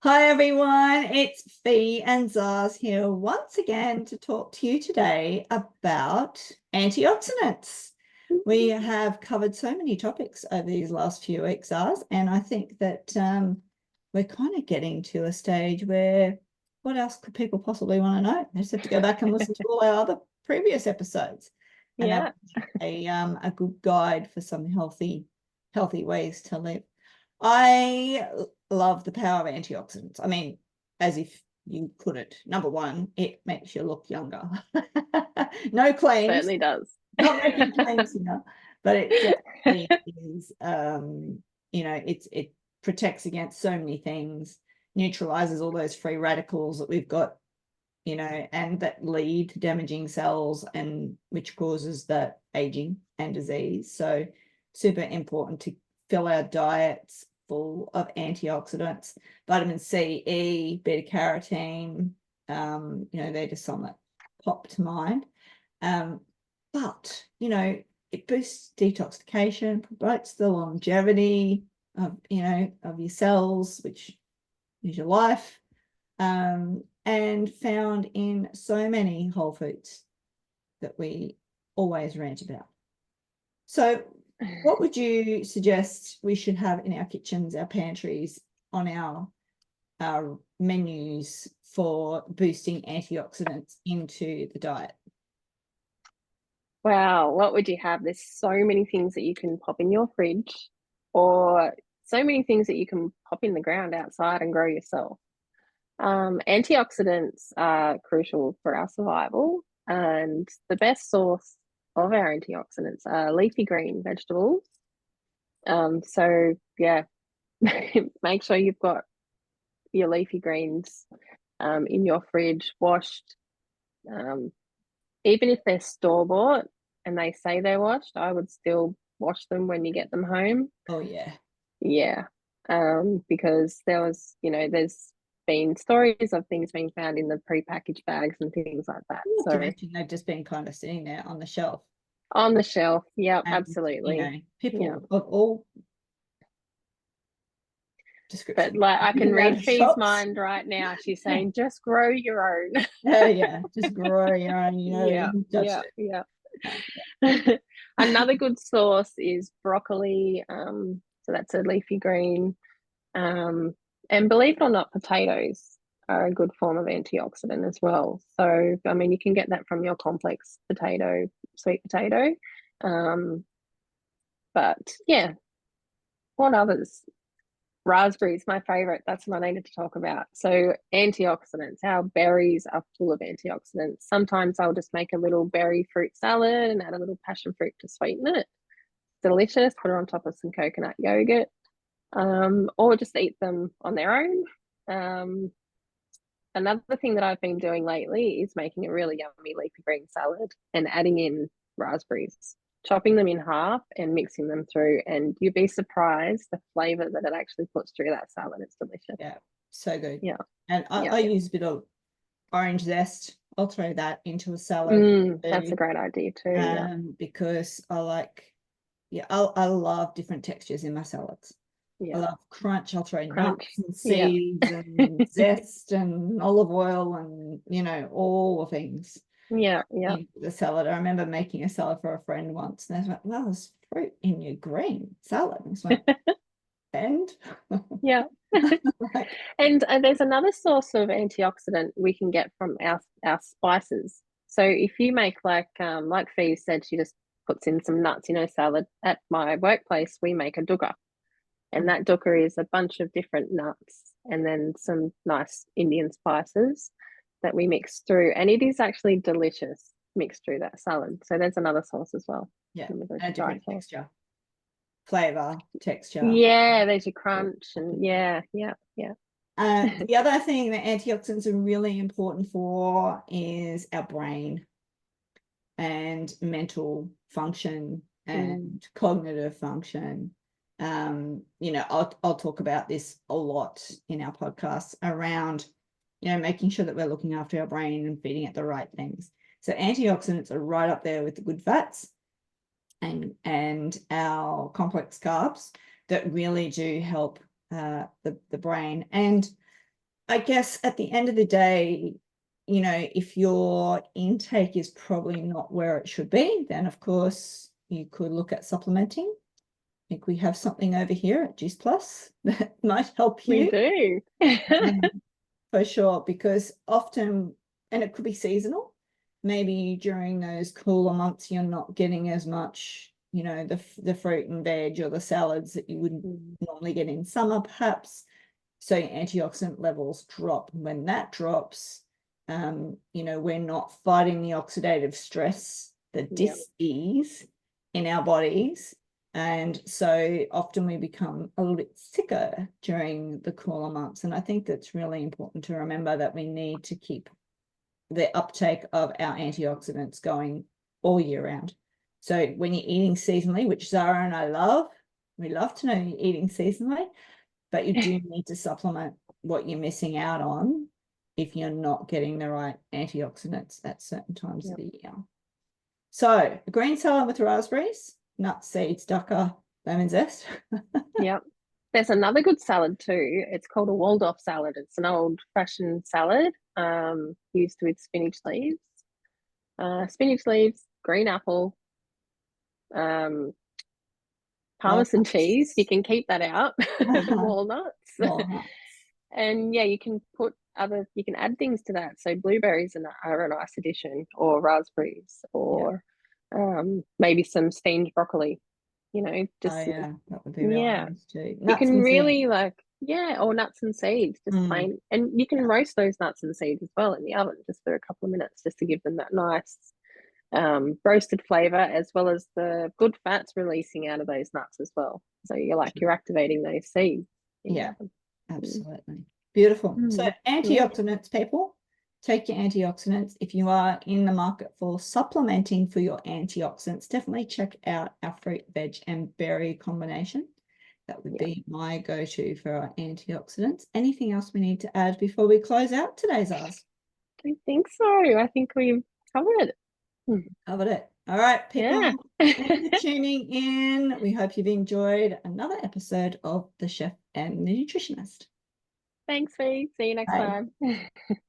Hi everyone, it's Fee and Zars here once again to talk to you today about antioxidants. We have covered so many topics over these last few weeks, Zars, and I think that we're kind of getting to a stage where what else could people possibly want to know? They just have to go back and listen to all our other previous episodes, and Yeah. a good guide for some healthy ways to live. I love the power of antioxidants. I mean, as if you couldn't. Number one, it makes you look younger. No claims, Certainly does. not making claims here, but it definitely is. It protects against so many things, neutralizes all those free radicals that we've got, and that lead to damaging cells, and which causes that aging and disease. So super important to fill our diets full of antioxidants, vitamin C, E, beta carotene. They're just some that pop to mind. But it boosts detoxification, promotes the longevity of your cells, which is your life, and found in so many whole foods that we always rant about. So what would you suggest we should have in our kitchens, our pantries, on our menus for boosting antioxidants into the diet? Wow, what would you have? There's so many things that you can pop in your fridge, or so many things that you can pop in the ground outside and grow yourself. Antioxidants are crucial for our survival, and the best source of our antioxidants are leafy green vegetables. So yeah, make sure you've got your leafy greens in your fridge, washed. Even if they're store-bought and they say they're washed, I would still wash them when you get them home. Oh yeah. Yeah. Because there's been stories of things being found in the pre-packaged bags and things like that. Not to So mention they've just been kind of sitting there on the shelf. on the shelf, yeah, And absolutely. Yeah. people of all But descriptions like I can in read those Fee's shops. mind right now. She's saying, just grow your own. Yeah, just grow your own, Yeah, you touched yeah, it. yeah. Yeah. Another good source is broccoli. So that's a leafy green. And believe it or not, potatoes are a good form of antioxidant as well. So, I mean, you can get that from your complex potato, sweet potato. But yeah, what others? Raspberries, my favorite. That's what I needed to talk about. So, antioxidants. Our berries are full of antioxidants. Sometimes I'll just make a little berry fruit salad and add a little passion fruit to sweeten it. Delicious. Put it on top of some coconut yogurt, or just eat them on their own. Another thing that I've been doing lately is making a really yummy leafy green salad and adding in raspberries, chopping them in half and mixing them through. And you'd be surprised the flavor that it actually puts through that salad. It's delicious. Yeah, so good. Yeah. And Yeah. I use a bit of orange zest. I'll throw that into a salad That's a great idea too. Yeah. because I love different textures in my salads. I Yeah. love crunch. I'll throw nuts Crunch. and Yeah. seeds and zest and olive oil and all the things Yeah. Yeah. into the salad. I remember making a salad for a friend once, and I was like, "Well, there's fruit in your green salad." And I was like, "And?" Yeah. Like, And there's another source of antioxidant we can get from our spices. So if you make like Fee said, she just puts in some nuts in her salad. At my workplace, we make a dukkha, and that dukkha is a bunch of different nuts and then some nice Indian spices that we mix through, and it is actually delicious mixed through that salad. So there's another source as well. yeah, A a dry different source. texture, flavor, texture. Yeah, there's your crunch, and yeah, yeah, yeah. The other thing that antioxidants are really important for is our brain and mental function and cognitive function. I'll talk about this a lot in our podcast around, making sure that we're looking after our brain and feeding it the right things. So antioxidants are right up there with the good fats and our complex carbs that really do help the brain. And I guess at the end of the day, you know, if your intake is probably not where it should be, then of course you could look at supplementing. I think we have something over here at Juice Plus that might help We you. do. For sure, because often, and it could be seasonal, maybe during those cooler months, you're not getting as much, you know, the fruit and veg or the salads that you would normally get in summer, perhaps. So antioxidant levels drop. When that drops, you know, we're not fighting the oxidative stress, the dis-ease in our bodies. And so often we become a little bit sicker during the cooler months. And I think that's really important to remember, that we need to keep the uptake of our antioxidants going all year round. So when you're eating seasonally, which Zara and I love, we love to know you're eating seasonally, but you do need to supplement what you're missing out on if you're not getting the right antioxidants at certain times of the year. So a green salad with raspberries, nuts, seeds, dukkha, lemon zest. Yep. There's another good salad too. It's called a Waldorf salad. It's an old-fashioned salad used with spinach leaves, green apple, Parmesan cheese. You can keep that out. Walnuts. Walnuts. And yeah, you can add things to that. So blueberries are a nice addition, or raspberries, or maybe some steamed broccoli. You know, just that would be really nice too. you Nuts can and really seeds. or nuts and seeds, just plain, and you can roast those nuts and seeds as well in the oven just for a couple of minutes, just to give them that nice roasted flavor, as well as the good fats releasing out of those nuts as well. So you're activating those seeds. Absolutely. Beautiful. So antioxidants, people, take your antioxidants. If you are in the market for supplementing for your antioxidants, definitely check out our fruit, veg, and berry combination. That would be my go-to for our antioxidants. Anything else we need to add before we close out today's Ask? I think so. I think we've covered it. Covered it. All right, people. Yeah. Thanks for tuning in. We hope you've enjoyed another episode of The Chef and the Nutritionist. Thanks, Fee. See you next Bye. time.